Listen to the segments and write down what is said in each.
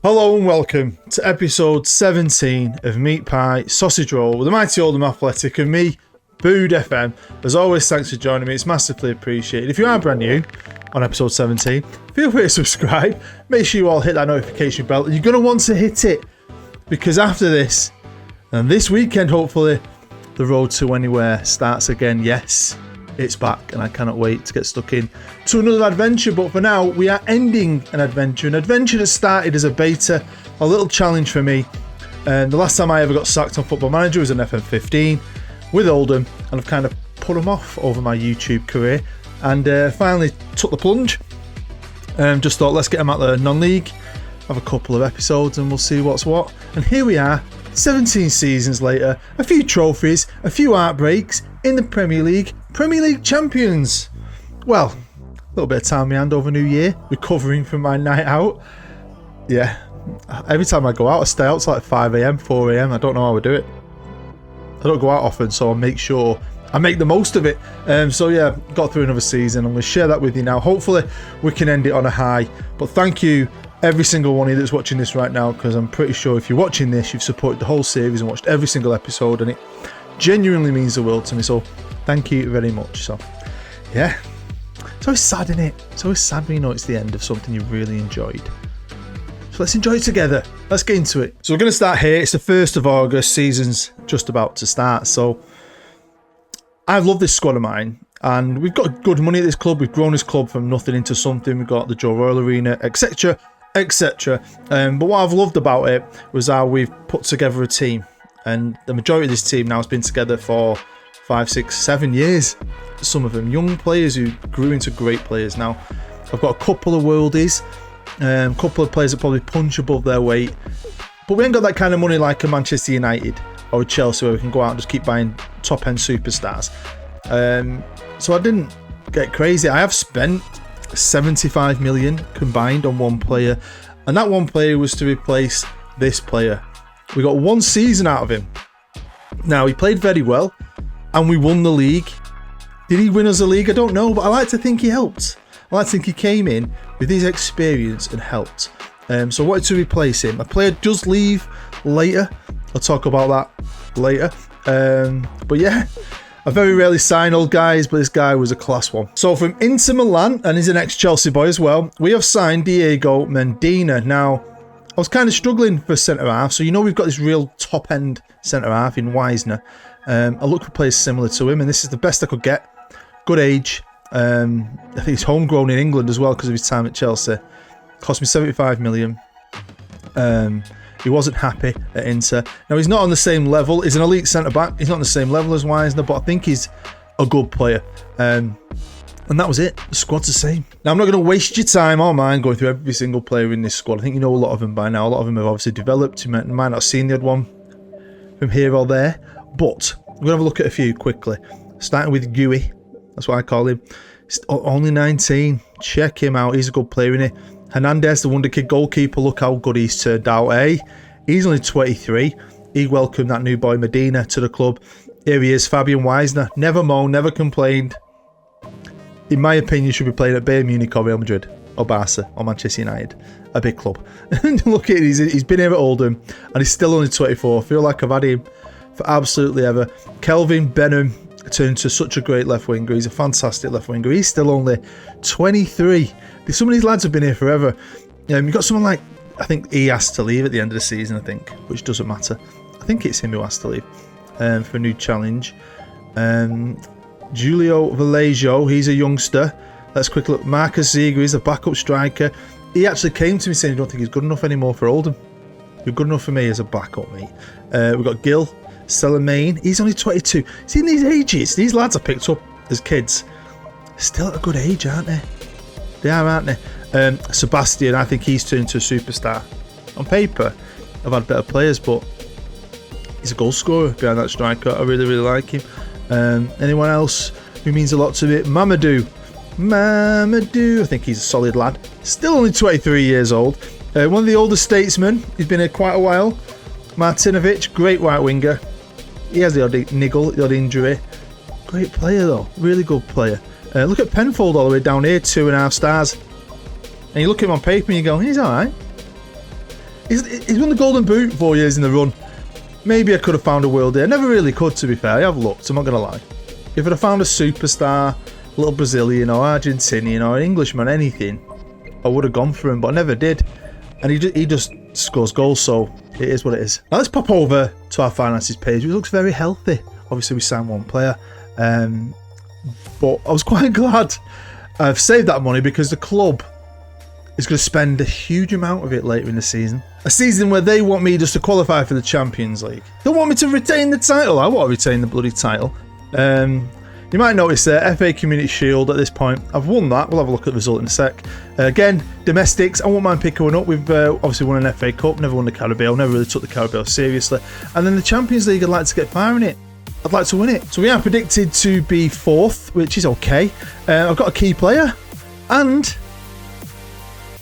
Hello and welcome to episode 17 of Meat Pie Sausage Roll with the mighty Oldham Athletic and me, Bood FM. As always, thanks for joining me. It's massively appreciated. If you are brand new on episode 17, feel free to subscribe. Make sure you all hit that notification bell. You're going to want to hit it because after this, and this weekend hopefully, the road to anywhere starts again. Yes, it's back and I cannot wait to get stuck in to another adventure. But for now, we are ending an adventure that started as a beta, a little challenge for me. And the last time I ever got sacked on Football Manager was in FM15 with Oldham, and I've kind of put them off over my YouTube career and finally took the plunge. Just thought, let's get them out the non-league, have a couple of episodes and we'll see what's what. And here we are, 17 seasons later, a few trophies, a few heartbreaks in the Premier League champions. Well, a little bit of time in my hand over New Year, recovering from my night out. Yeah, every time I go out, I stay out till like 5 a.m, 4 a.m. I don't know how I do it. I don't go out often, so I make sure I make the most of it. So yeah, got through another season. I'm going to share that with you now. Hopefully we can end it on a high. But thank you, every single one of you that's watching this right now, because I'm pretty sure if you're watching this, you've supported the whole series and watched every single episode, and it genuinely means the world to me. So thank you very much. So yeah, it's always sad, isn't it? It's always sad when you know it's the end of something you really enjoyed. So let's enjoy it together. Let's get into it. So we're going to start here. It's the 1st of August. Season's just about to start. So I love this squad of mine. And we've got good money at this club. We've grown this club from nothing into something. We've got the Joe Royal Arena, etc. etc. But what I've loved about it was how we've put together a team. And the majority of this team now has been together for 5, 6, 7 years. Some of them young players who grew into great players now. I've got a couple of worldies. A couple of players that probably punch above their weight, but we ain't got that kind of money like a Manchester United or a Chelsea where we can go out and just keep buying top end superstars. So I didn't get crazy. I have spent 75 million combined on one player, and that one player was to replace this player. We got one season out of him. Now, he played very well and we won the league. Did he win us a league? I don't know, but I like to think he helped. I like to think he came in with his experience and helped. So I wanted to replace him. A player does leave later. I'll talk about that later. But yeah, I very rarely sign old guys, but this guy was a class one. So from Inter Milan, and he's an ex-Chelsea boy as well, we have signed Diego Medina. Now, I was kind of struggling for centre-half. So you know we've got this real top-end centre-half in Wisner. I look for players similar to him, and this is the best I could get. Good age. I think he's homegrown in England as well because of his time at Chelsea. Cost me 75 million. He wasn't happy at Inter. Now, he's not on the same level. He's an elite centre-back. He's not on the same level as Wisner, but I think he's a good player. And that was it. The squad's the same. Now, I'm not going to waste your time or mine going through every single player in this squad. I think you know a lot of them by now. A lot of them have obviously developed. You might not have seen the odd one from here or there. But we're going to have a look at a few quickly. Starting with Guy. That's what I call him. He's only 19. Check him out. He's a good player, isn't he? Hernandez, the wonderkid goalkeeper. Look how good he's turned out, eh? He's only 23. He welcomed that new boy Medina to the club. Here he is, Fabian Wisner. Never moaned, never complained. In my opinion, should be playing at Bayern Munich or Real Madrid or Barca or Manchester United. A big club. Look at it. He's been here at Oldham and he's still only 24. I feel like I've had him for absolutely ever. Kelvin Benham turned to such a great left winger. He's a fantastic left winger. He's still only 23. Some of these lads have been here forever. You've got someone like, I think he has to leave at the end of the season, I think, which doesn't matter. I think it's him who has to leave for a new challenge. Julio Vallejo, he's a youngster. Let's quick look. Marcus Ziegler, he's a backup striker. He actually came to me saying, I don't think he's good enough anymore for Oldham. You're good enough for me as a backup, mate. We've got Gil Selamain, he's only 22. See, in these ages, these lads I picked up as kids, still at a good age, aren't they? They are, aren't they? Sebastian, I think he's turned to a superstar. On paper, I've had better players, but he's a goal scorer behind that striker. I really, really like him. Anyone else who means a lot to me? Mamadou, I think he's a solid lad. Still only 23 years old. One of the older statesmen. He's been here quite a while. Martinovic, great right winger. He has the odd niggle, the odd injury. Great player though, really good player. Look at Penfold all the way down here, 2.5 stars. And you look at him on paper and you go, he's alright. He's won the Golden Boot 4 years in the run. Maybe I could have found a worldie. I never really could, to be fair. I have looked, I'm not going to lie. If I'd have found a superstar, a little Brazilian or Argentinian or Englishman, anything, I would have gone for him, but I never did. And he just scores goals, so it is what it is. Now let's pop over to our finances page, which looks very healthy. Obviously, we signed one player. But I was quite glad I've saved that money because the club is going to spend a huge amount of it later in the season. A season where they want me just to qualify for the Champions League. They want me to retain the title. I want to retain the bloody title. You might notice there, FA Community Shield at this point. I've won that. We'll have a look at the result in a sec. Again, domestics. I won't mind picking one up. We've obviously won an FA Cup. Never won the Carabao. Never really took the Carabao seriously. And then the Champions League, I'd like to get firing it. I'd like to win it. So we are predicted to be 4th, which is okay. I've got a key player and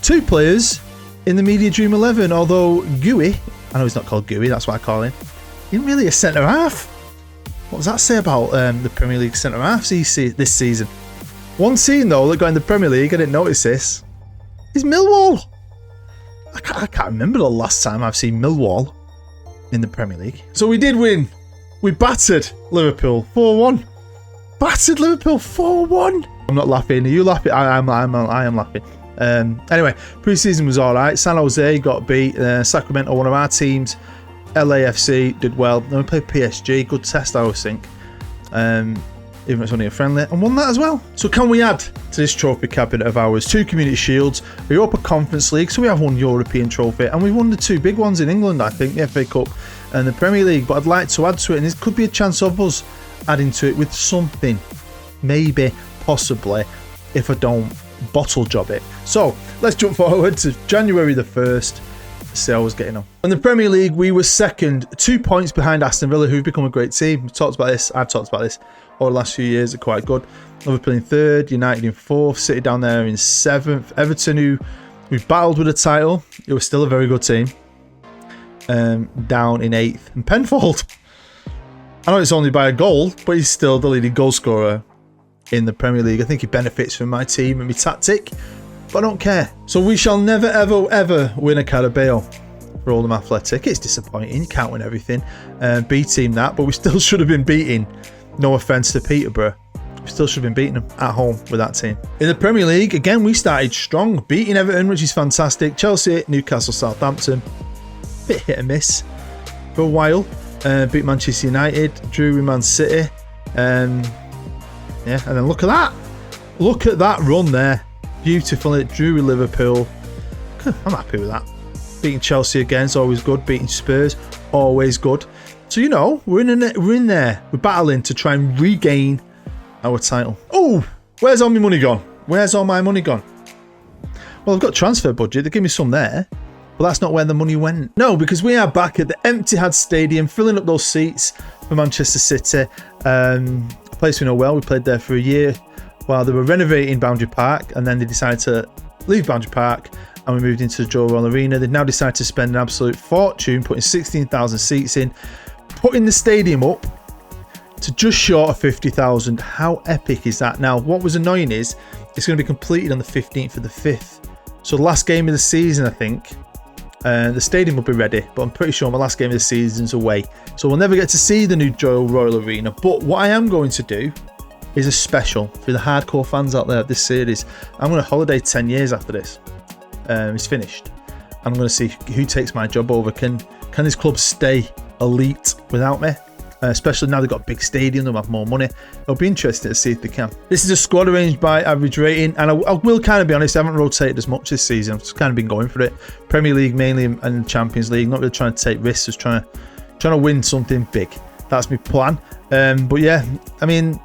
2 players in the Media Dream 11. Although Gooey, I know he's not called Gooey, that's what I call him. He's really a centre half. What does that say about the Premier League centre halves this season? One team though that got in the Premier League, I didn't notice this, is Millwall. I can't remember the last time I've seen Millwall in the Premier League. So we did win. We battered Liverpool 4-1. Battered Liverpool 4-1. I'm not laughing. Are you laughing? I am laughing. Anyway, pre-season was all right. San Jose got beat. Sacramento, one of our teams. LAFC did well. Then we played PSG. Good test, I always think. Even if it's only a friendly. And won that as well. So can we add to this trophy cabinet of ours 2 Community Shields, the Europa Conference League, so we have 1 European trophy, and we won the 2 big ones in England, I think, the FA Cup and the Premier League. But I'd like to add to it, and this could be a chance of us adding to it with something. Maybe, possibly, if I don't bottle job it. So let's jump forward to January the 1st. See how I was getting on. In the Premier League, we were second, 2 points behind Aston Villa, who've become a great team. We've talked about this. I've talked about this over the last few years. They're quite good. Liverpool in 3rd, United in 4th, City down there in 7th. Everton, who we battled with the title, it was still a very good team, down in 8th. And Penfold, I know it's only by a goal, but he's still the leading goal scorer in the Premier League. I think he benefits from my team and my tactic, but I don't care. So we shall never, ever, ever win a Carabao for Oldham Athletic. It's disappointing. You can't win everything. B team that, but we still should have been beating. No offence to Peterborough. We still should have been beating them at home with that team. In the Premier League, again, we started strong. Beating Everton, which is fantastic. Chelsea, Newcastle, Southampton. Bit hit and miss for a while. Beat Manchester United. Drew with Man City. Yeah, and then look at that. Look at that run there. Beautiful. It drew with Liverpool. I'm happy with that. Beating Chelsea again is always good. Beating Spurs, always good. So, you know, we're in there. We're battling to try and regain our title. Oh, where's all my money gone? Where's all my money gone? Well, I've got transfer budget. They give me some there. But that's not where the money went. No, because we are back at the Etihad Stadium, filling up those seats for Manchester City. A place we know well. We played there for a year while they were renovating Boundary Park, and then they decided to leave Boundary Park and we moved into the Joe Royal Arena. They've now decided to spend an absolute fortune putting 16,000 seats in, putting the stadium up to just short of 50,000. How epic is that? Now, what was annoying is it's going to be completed on the 15th of the 5th. So the last game of the season, I think, the stadium will be ready, but I'm pretty sure my last game of the season's away. So we'll never get to see the new Joe Royal Arena. But what I am going to do is a special for the hardcore fans out there of this series. I'm going to holiday 10 years after this. It's finished. I'm going to see who takes my job over. Can this club stay elite without me? Especially now they've got a big stadium, they'll have more money. It'll be interesting to see if they can. This is a squad arranged by average rating, and I will kind of be honest, I haven't rotated as much this season. I've just kind of been going for it. Premier League mainly and Champions League, not really trying to take risks, just trying to win something big. That's my plan. But yeah, I mean,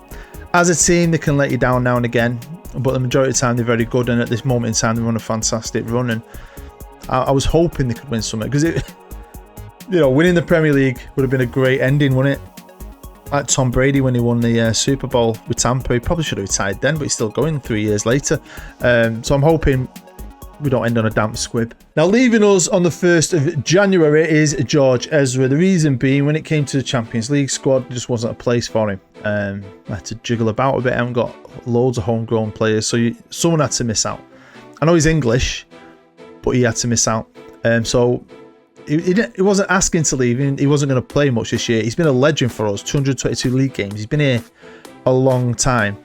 as a team, they can let you down now and again, but the majority of the time they're very good, and at this moment in time they run a fantastic run, and I was hoping they could win something, because it, you know, winning the Premier League would have been a great ending, wouldn't it? Like Tom Brady when he won the Super Bowl with Tampa. He probably should have retired then, but he's still going 3 years later. So I'm hoping we don't end on a damp squib. Now, leaving us on the 1st of January is George Ezra. The reason being, when it came to the Champions League squad, there just wasn't a place for him. I had to jiggle about a bit. I haven't got loads of homegrown players, so someone had to miss out. I know he's English, but he had to miss out. So he wasn't asking to leave. He wasn't going to play much this year. He's been a legend for us. 222 league games. He's been here a long time.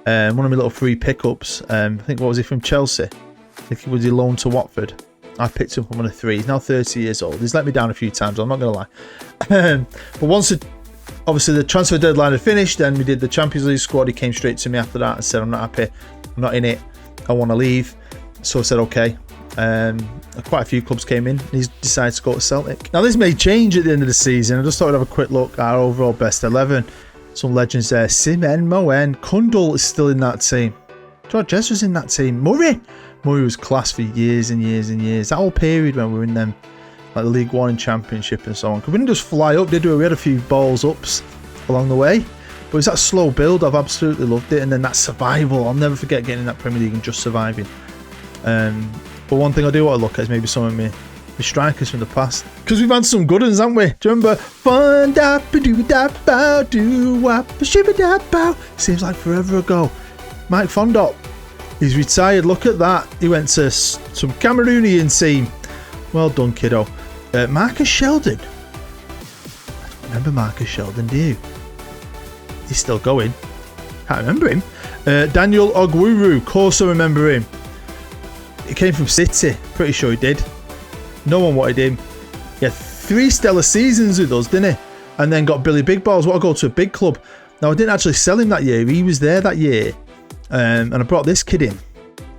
One of my little free pickups. I think, what was he, from Chelsea? I think he was loaned to Watford. I picked him up on a 3. He's now 30 years old. He's let me down a few times, I'm not going to lie. But once obviously the transfer deadline had finished, then we did the Champions League squad. He came straight to me after that and said, I'm not happy. I'm not in it. I want to leave. So I said, okay. Quite a few clubs came in. And he's decided to go to Celtic. Now, this may change at the end of the season. I just thought I'd have a quick look at our overall best 11. Some legends there. Simen, Moen, Kundal is still in that team. George Jesus was in that team. Murray was class for years and years and years. That whole period when we were in them, like the League One and Championship and so on. Because we didn't just fly up, did we? We had a few balls ups along the way. But it was that slow build. I've absolutely loved it. And then that survival. I'll never forget getting in that Premier League and just surviving. But one thing I do want to look at is maybe some of my strikers from the past. Because we've had some good ones, haven't we? Do you remember? Seems like forever ago. Mike Fondop. He's retired. Look at that. He went to some Cameroonian team. Well done, kiddo. Marcus Sheldon. I don't remember Marcus Sheldon, do you? He's still going. Can't remember him. Daniel Ogwuru. Of course I remember him. He came from City. Pretty sure he did. No one wanted him. He had 3 stellar seasons with us, didn't he? And then got Billy Big Balls. Want to go to a big club. Now, I didn't actually sell him that year. He was there that year. And I brought this kid in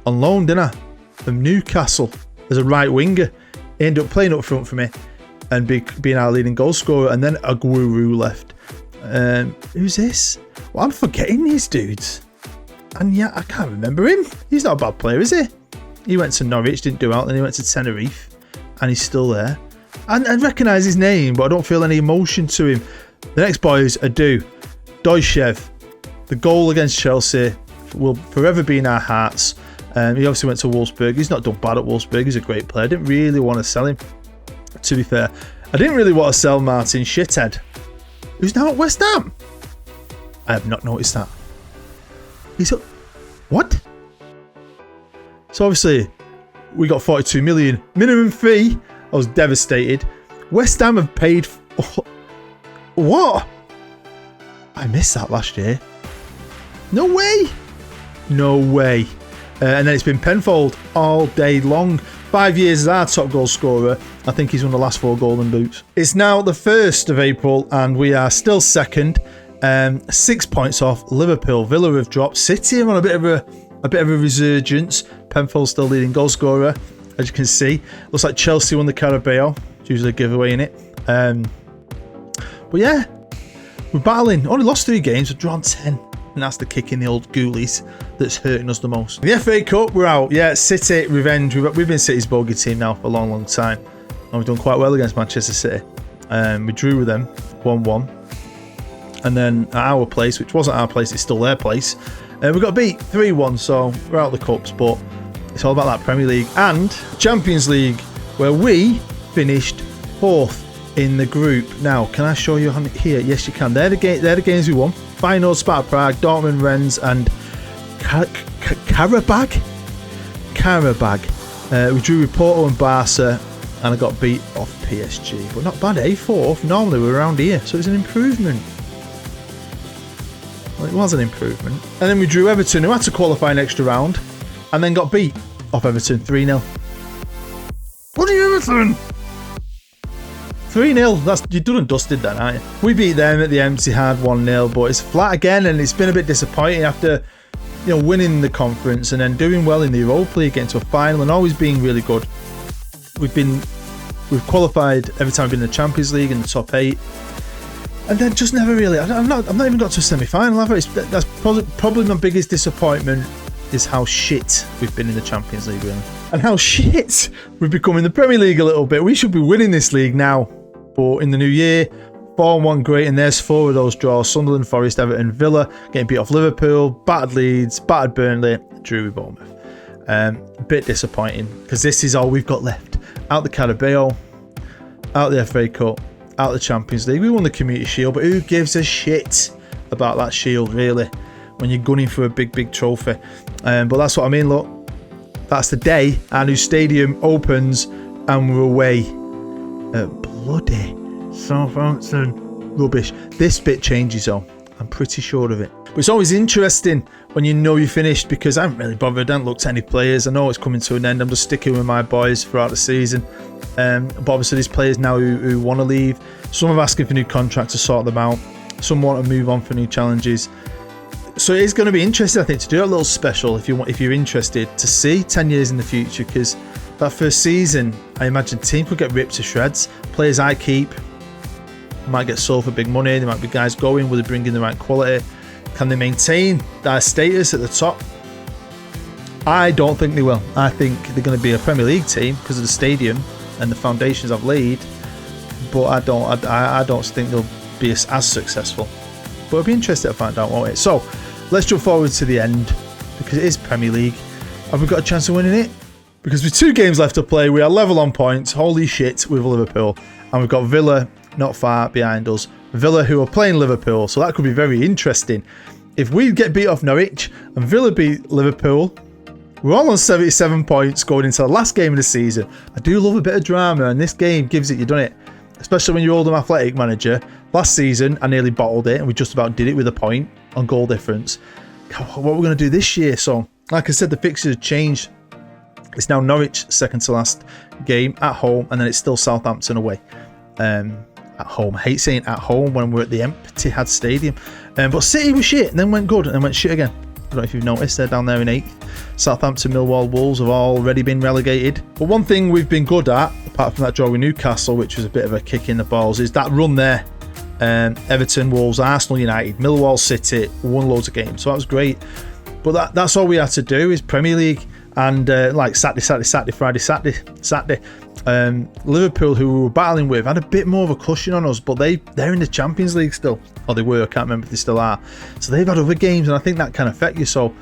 on loan, didn't I? From Newcastle as a right winger. He ended up playing up front for me and being our leading goal scorer. And then Aguero left. Who's this? Well, I'm forgetting these dudes. And yeah, I can't remember him. He's not a bad player, is he? He went to Norwich, didn't do out. Then he went to Tenerife. And he's still there. I recognise his name, but I don't feel any emotion to him. The next boys are Doyshev. The goal against Chelsea will forever be in our hearts. He obviously went to Wolfsburg. He's not done bad at Wolfsburg. He's a great player. I didn't really want to sell him, to be fair. I didn't really want to sell Martin Shithead, who's now at West Ham. I have not noticed that. He's up. What? So obviously, we got 42 million minimum fee. I was devastated. West Ham have paid. What? I missed that last year. No way. No way. And then it's been Penfold all day long. 5 years as our top goal scorer. I think he's won the last 4 Golden Boots. It's now the 1st of April and we are still second. 6 points off Liverpool. Villa have dropped. City are on a bit of a resurgence. Penfold's still leading goal scorer, as you can see. Looks like Chelsea won the Carabao. It's usually a giveaway in it. But yeah, we're battling. Only lost 3 games. We've drawn 10. And that's the kick in the old ghoulies that's hurting us the most. The FA Cup, we're out. Yeah, City, revenge. We've been City's bogey team now for a long, long time. And we've done quite well against Manchester City. We drew with them 1-1. And then at our place, which wasn't our place, it's still their place, we got beat 3-1. So we're out of the cups, but it's all about that Premier League and Champions League, where we finished 4th in the group. Now, can I show you on here? Yes, you can. They're the games we won. Feyenoord, Sparta Prague, Dortmund, Rennes, and Karabag. We drew with Porto and Barca, and I got beat off PSG. But not bad, eh? 4th. Normally we're around here, so it's an improvement. Well, it was an improvement. And then we drew Everton, who had to qualify an extra round, and then got beat off Everton 3-0. Bloody Everton! 3-0. That's, you're done and dusted then, aren't you? We beat them at the Etihad 1-0, but it's flat again, and it's been a bit disappointing after, you know, winning the conference and then doing well in the Europa League, getting to a final and always being really good. We've qualified every time we've been in the Champions League in the top 8. And then just never really. I've not even got to a semi-final, have I? That's probably my biggest disappointment, is how shit we've been in the Champions League, really. And how shit we've become in the Premier League a little bit. We should be winning this league now. But in the new year, 4-1 great, and there's 4 of those draws. Sunderland, Forest, Everton, Villa, getting beat off Liverpool, battered Leeds, battered Burnley, drew with Bournemouth. A bit disappointing, because this is all we've got left. Out the Carabao, out the FA Cup, out the Champions League. We won the Community Shield, but who gives a shit about that shield, really, when you're gunning for a big trophy? But that's what I mean. Look, that's the day our new stadium opens and we're away Bloody Southampton. Rubbish. This bit changes though. I'm pretty sure of it. But it's always interesting when you know you're finished, because I haven't really bothered. I haven't looked at any players. I know it's coming to an end. I'm just sticking with my boys throughout the season. But obviously there's players now who want to leave. Some are asking for new contracts to sort them out. Some want to move on for new challenges. So it is going to be interesting, I think, to do a little special if you're interested, to see 10 years in the future, because that first season, I imagine team could get ripped to shreds. Players I keep might get sold for big money. There might be guys going. Will they bring in the right quality? Can they maintain their status at the top? I don't think they will. I think they're going to be a Premier League team because of the stadium and the foundations I've laid. But I don't think they'll be as successful. But it'll be interesting to find out, won't it? So let's jump forward to the end, because it is Premier League. Have we got a chance of winning it? Because with 2 games left to play, we are level on points. Holy shit, with Liverpool. And we've got Villa not far behind us. Villa who are playing Liverpool. So that could be very interesting. If we get beat off Norwich and Villa beat Liverpool, we're all on 77 points going into the last game of the season. I do love a bit of drama, and this game gives it, you've done it. Especially when you're Oldham Athletic manager. Last season, I nearly bottled it, and we just about did it with a point on goal difference. What are we going to do this year? So, like I said, the fixtures have changed. It's now Norwich, second to last game at home, and then it's still Southampton away. At home. I hate saying at home when we're at the Etihad Stadium. But City was shit, and then went good, and then went shit again. I don't know if you've noticed, they're down there in 8th. Southampton, Millwall, Wolves have already been relegated. But one thing we've been good at, apart from that draw with Newcastle, which was a bit of a kick in the balls, is that run there. Everton, Wolves, Arsenal, United, Millwall, City, won loads of games. So that was great. But that's all we had to do is Premier League. And like Saturday, Friday. Liverpool, who we were battling with, had a bit more of a cushion on us, but they're in the Champions League still. Or they were, I can't remember if they still are. So they've had other games, and I think that can affect you. So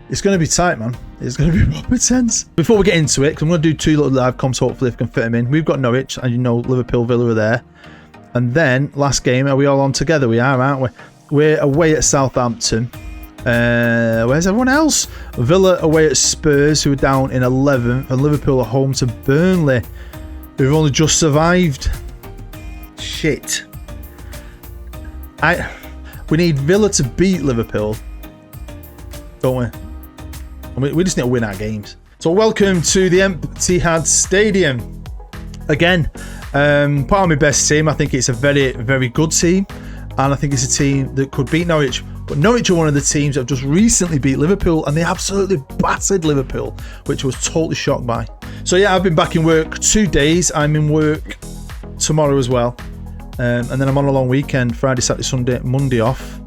it's going to be tight, man. It's going to be proper tense. Before we get into it, because I'm going to do 2 little live comps, hopefully if I can fit them in. We've got Norwich, and you know Liverpool, Villa are there. And then, last game, are we all on together? We are, aren't we? We're away at Southampton. Where's everyone else? Villa away at Spurs, who are down in 11th, and Liverpool are home to Burnley, who've only just survived. Shit. We need Villa to beat Liverpool, don't we? I mean, we just need to win our games. So welcome to the Etihad Stadium again. Part of my best team. I think it's a very, very good team, and I think it's a team that could beat Norwich. But Norwich are one of the teams that have just recently beat Liverpool, and they absolutely battered Liverpool, which I was totally shocked by. So yeah, I've been back in work 2 days. I'm in work tomorrow as well. And then I'm on a long weekend, Friday, Saturday, Sunday, Monday off.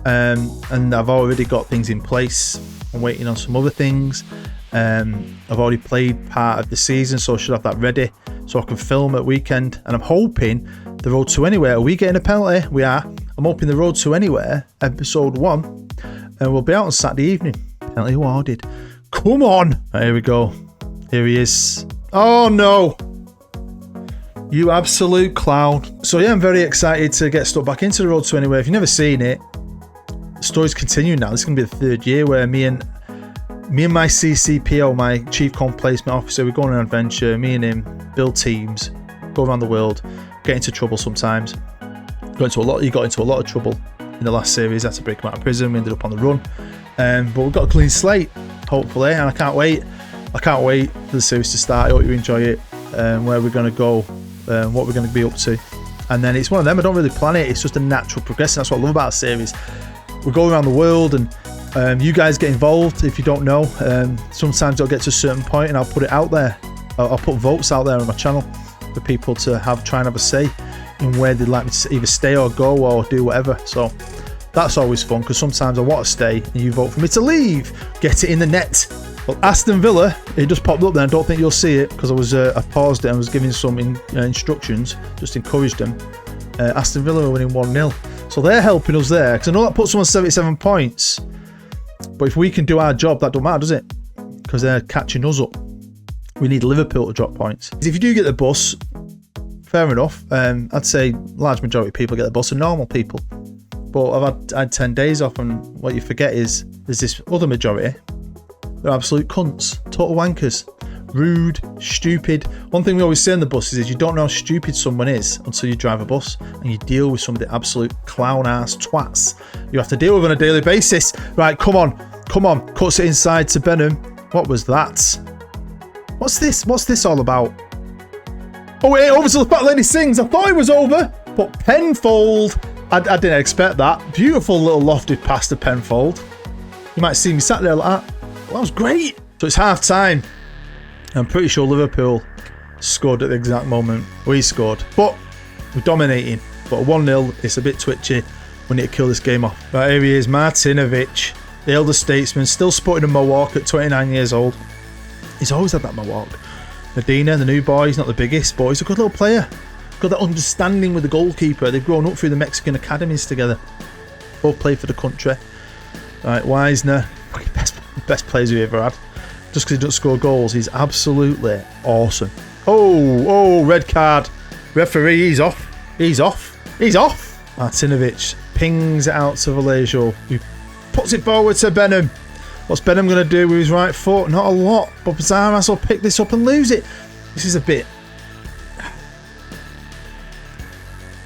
And I've already got things in place. I'm waiting on some other things. I've already played part of the season, so I should have that ready so I can film at weekend. And I'm hoping the Road to Anywhere, are we getting a penalty? We are. I'm hoping the Road to Anywhere, episode 1, and we'll be out on Saturday evening. Penalty awarded. Come on. Here we go. Here he is. Oh no. You absolute clown. So yeah, I'm very excited to get stuck back into the Road to Anywhere. If you've never seen it, the story's continuing now. This is going to be the 3rd year where me and my CCPO, my Chief Comp Placement Officer, we go on an adventure. Me and him build teams, go around the world, get into trouble sometimes. He got into a lot of trouble in the last series. Had to break him out of prison. We ended up on the run. But we've got a clean slate, hopefully, and I can't wait. I can't wait for the series to start. I hope you enjoy it. Where we're going to go, what we're going to be up to. And then it's one of them, I don't really plan it. It's just a natural progression. That's what I love about a series. We go around the world, and you guys get involved if you don't know. Sometimes I'll get to a certain point and I'll put it out there. I'll put votes out there on my channel for people to try and have a say in where they'd like me to either stay or go or do whatever. So that's always fun, because sometimes I want to stay and you vote for me to leave. Get it in the net. Well, Aston Villa, it just popped up there. I don't think you'll see it because I paused it and was giving some instructions, just encouraged them. Aston Villa are winning 1-0. So they're helping us there, because I know that puts them on 77 points. But if we can do our job, that don't matter, does it? Because they're catching us up. We need Liverpool to drop points. If you do get the bus, fair enough. I'd say large majority of people get the bus are normal people. But I've had 10 days off, and what you forget is there's this other majority. They're absolute cunts, total wankers. rude, stupid. One thing we always say on the buses is you don't know how stupid someone is until you drive a bus and you deal with some of the absolute clown ass twats you have to deal with on a daily basis. Right, come on, cuts it inside to Benham. What was that? What's this all about? Oh, it over to the fat lady sings. I thought it was over, but Penfold, I didn't expect that. Beautiful little lofted pass to Penfold. You might see me sat there like that. Well, that was great. So it's half time. I'm pretty sure Liverpool scored at the exact moment we scored. But we're dominating. But 1-0, it's a bit twitchy. We need to kill this game off. Right, here he is, Martinovic, the elder statesman, still sporting a mohawk at 29 years old. He's always had that mohawk. Medina, the new boy, he's not the biggest, but he's a good little player. Got that understanding with the goalkeeper. They've grown up through the Mexican academies together. Both played for the country. Right, Wisner, best players we've ever had. Just because he doesn't score goals, he's absolutely awesome. Oh, red card. Referee, he's off. Martinovic pings it out to LOLLUJO, who puts it forward to Benham. What's Benham going to do with his right foot? Not a lot, but Pizarras will pick this up and lose it. This is a bit...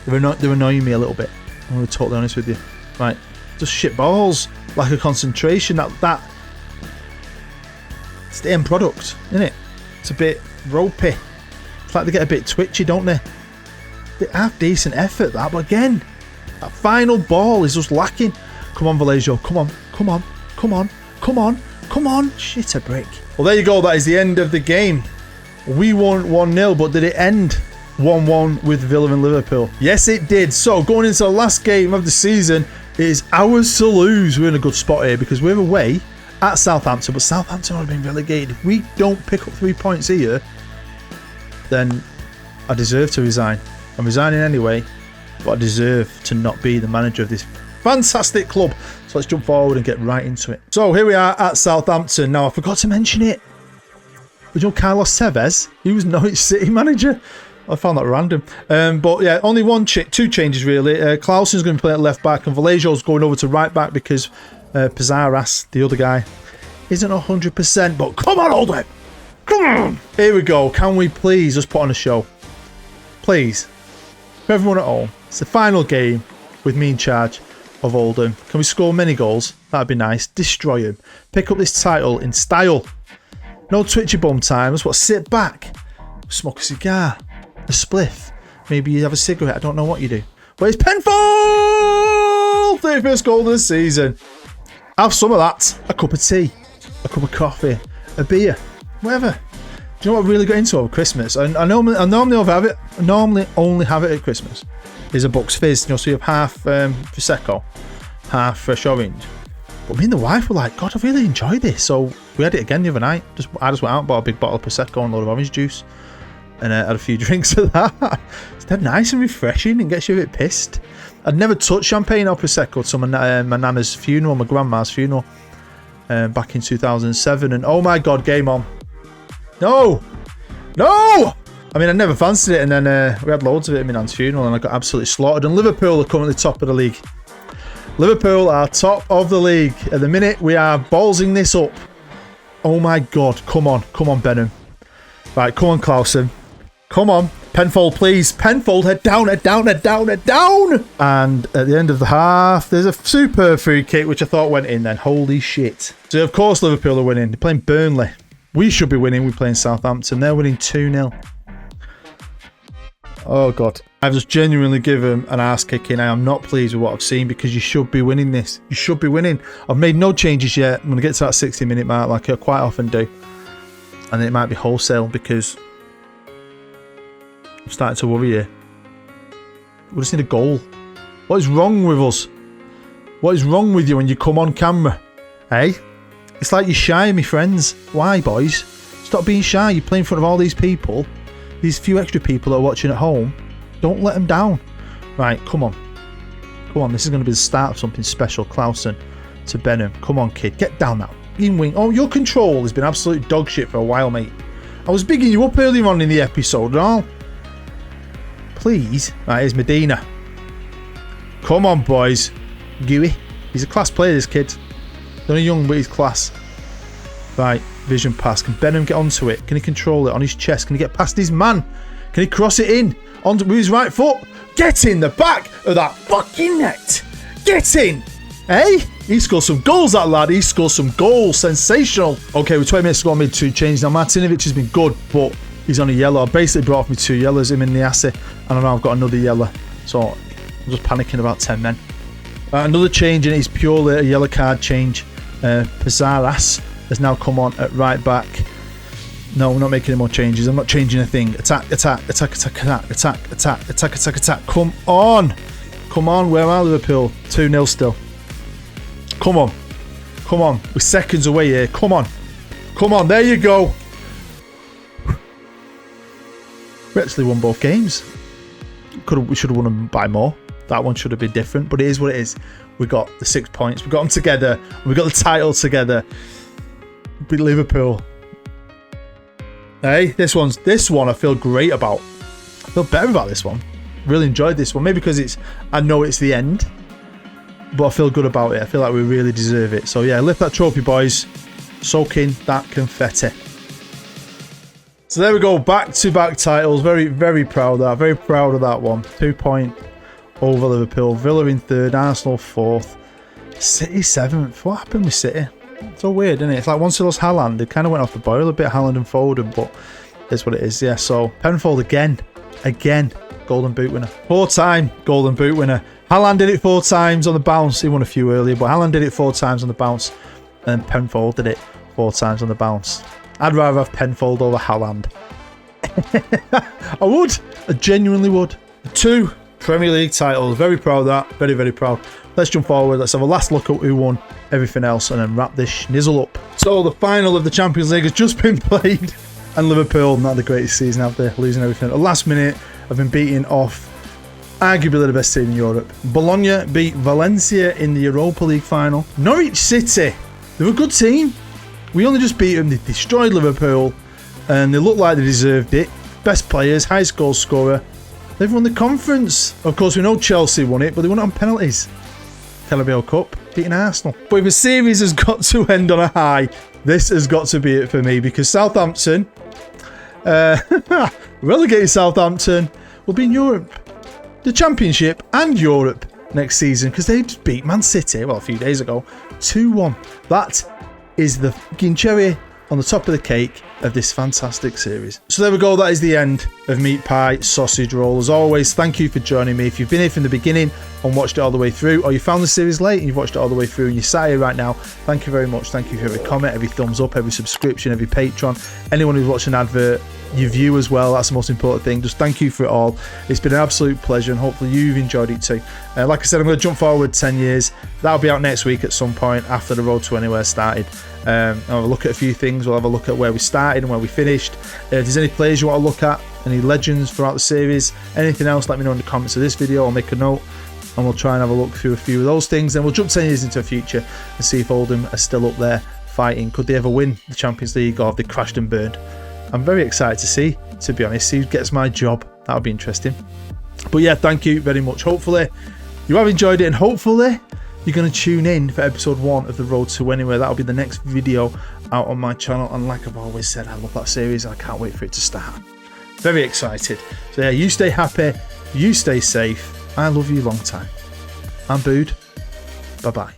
They're annoying me a little bit. I'm going to be totally honest with you. Right, just shit balls. Lack of concentration. That it's the end product, isn't it? It's a bit ropey. It's like they get a bit twitchy, don't they? They have decent effort, that, but again, that final ball is just lacking. Come on, LOLLUJO. Come on. Shit a brick. Well, there you go. That is the end of the game. We won 1-0, but did it end 1-1 with Villa and Liverpool? Yes, it did. So, going into the last game of the season, it is ours to lose. We're in a good spot here because we're away at Southampton, but Southampton have been relegated. If we don't pick up 3 points here, then I deserve to resign. I'm resigning anyway, but I deserve to not be the manager of this fantastic club. So let's jump forward and get right into it. So here we are at Southampton. Now, I forgot to mention it. You know Carlos Tevez? He was Norwich City manager. I found that random. But yeah, only two changes really. Clausen's going to play at left back and LOLLUJO's going over to right back because Pizarras, the other guy, isn't 100%. But come on, Oldham! Come on! Here we go. Can we please just put on a show? Please. For everyone at home, it's the final game with me in charge of Oldham. Can we score many goals? That'd be nice. Destroy him. Pick up this title in style. No twitchy bum times. What? Sit back. Smoke a cigar. A spliff. Maybe you have a cigarette. I don't know what you do. But it's Penfold! 31st goal of the season. Have some of that. A cup of tea. A cup of coffee. A beer. Whatever. Do you know what I really got into over Christmas? I normally only have it at Christmas. Is a Bucks Fizz. You know, so you have half Prosecco, half fresh orange. But me and the wife were like, God, I've really enjoyed this. So we had it again the other night. I just went out and bought a big bottle of Prosecco and a load of orange juice. And had a few drinks of that. It's dead nice and refreshing and gets you a bit pissed. I'd never touched champagne or Prosecco till my nana's funeral, my grandma's funeral, back in 2007. And oh my God, game on. No! I mean, I never fancied it, and then we had loads of it at my nan's funeral, and I got absolutely slaughtered. And Liverpool are currently top of the league. Liverpool are top of the league. At the minute, we are ballsing this up. Oh my God. Come on, Benham. Right, come on, Clausen. Come on. Penfold, please. Penfold, head down. And at the end of the half, there's a super free kick, which I thought went in then. Holy shit. So, of course, Liverpool are winning. They're playing Burnley. We should be winning. We're playing Southampton. They're winning 2-0. Oh, God. I've just genuinely given an arse kicking. I am not pleased with what I've seen because you should be winning this. You should be winning. I've made no changes yet. I'm going to get to that 60-minute mark like I quite often do. And it might be wholesale because I'm starting to worry here. We just need a goal. What is wrong with us? What is wrong with you when you come on camera? Hey? It's like you're shy of me friends. Why, boys? Stop being shy. You play in front of all these people. These few extra people that are watching at home. Don't let them down. Right, come on. This is going to be the start of something special. Clausen to Benham. Come on, kid. Get down now. In wing. Oh, your control has been absolute dog shit for a while, mate. I was bigging you up earlier on in the episode and all. Please. Right, here's Medina. Come on, boys. Gooey. He's a class player, this kid. He's only young, but he's class. Right. vision pass. Can Benham get onto it? Can he control it on his chest? Can he get past his man? Can he cross it in with his right foot? Get in the back of that fucking net. Get in. Hey, he scored some goals, that lad. He scored some goals. Sensational. Okay, with 20 minutes to go, I made 2 changes. Now, Martinovic has been good, but he's on a yellow. I basically brought off me 2 yellows, him in the assay, and now I've got another yellow. So I'm just panicking about 10 men. Another change, and it's purely a yellow card change. Pizarras has now come on at right back. No, we're not making any more changes. I'm not changing a thing. Attack, attack, attack, attack, attack, attack, attack, attack, attack, attack. Come on. Come on. Where are Liverpool? 2-0 still. Come on. Come on. We're seconds away here. Come on. Come on. There you go. We actually won both games. We should have won them by more. That one should have been different, but it is what it is. We got the 6 points. We got them together. We got the title together. Beat Liverpool. Hey, this one I feel great about. I feel better about this one. Really enjoyed this one. Maybe because I know it's the end, but I feel good about it. I feel like we really deserve it. So yeah, lift that trophy, boys. Soak in that confetti. So there we go. Back-to-back titles. Very, very proud of that. Very proud of that one. 2 point over Liverpool. Villa in 3rd. Arsenal 4th. City 7th. What happened with City? It's so weird, isn't it? It's like once they lost Haaland, it kind of went off the boil a bit, Haaland and Foden, but it's what it is. Yeah, so Penfold again, Golden Boot winner. 4-time Golden Boot winner. Haaland did it 4 times on the bounce. He won a few earlier, but Haaland did it 4 times on the bounce, and then Penfold did it 4 times on the bounce. I'd rather have Penfold over Haaland. I would. I genuinely would. 2 Premier League titles. Very proud of that. Very, very proud. Let's jump forward. Let's have a last look at who won everything else and then wrap this schnizzle up. So the final of the Champions League has just been played, and Liverpool, not the greatest season out there, losing everything. At the last minute, I've been beating off arguably the best team in Europe. Bologna beat Valencia in the Europa League final. Norwich City, they're a good team. We only just beat them. They destroyed Liverpool, and they looked like they deserved it. Best players, highest goal scorer. They've won the conference. Of course, we know Chelsea won it, but they won it on penalties. Carabao Cup, beating Arsenal. But if a series has got to end on a high, this has got to be it for me, because Southampton, relegated Southampton, will be in Europe, the Championship and Europe next season, because they just beat Man City, well, a few days ago, 2-1. That is the cherry on the top of the cake of this fantastic series. So there we go. That is the end of Meat Pie Sausage Roll. As always, thank you for joining me. If you've been here from the beginning and watched it all the way through, or you found the series late and you've watched it all the way through and you're sat here right now, thank you very much. Thank you for every comment, every thumbs up, every subscription, every Patreon, anyone who's watching an advert, you view as well. That's the most important thing. Just thank you for it all. It's been an absolute pleasure, and hopefully you've enjoyed it too. Like I said, I'm going to jump forward 10 years. That'll be out next week at some point after the Road to Anywhere started. I'll have a look at a few things. We'll have a look at where we started and where we finished. If there's any players you want to look at, any legends throughout the series, anything else, let me know in the comments of this video. I'll make a note and we'll try and have a look through a few of those things. Then we'll jump 10 years into the future and see if Oldham are still up there fighting. Could they ever win the Champions League, or have they crashed and burned? I'm very excited to see, to be honest, see who gets my job. That'll be interesting. But yeah, thank you very much. Hopefully you have enjoyed it, and hopefully you're going to tune in for episode 1 of the Road to Anywhere. That'll be the next video out on my channel, and like I've always said, I love that series. I can't wait for it to start. Very excited. So yeah, you stay happy, you stay safe. I love you long time. I'm Bood. Bye bye.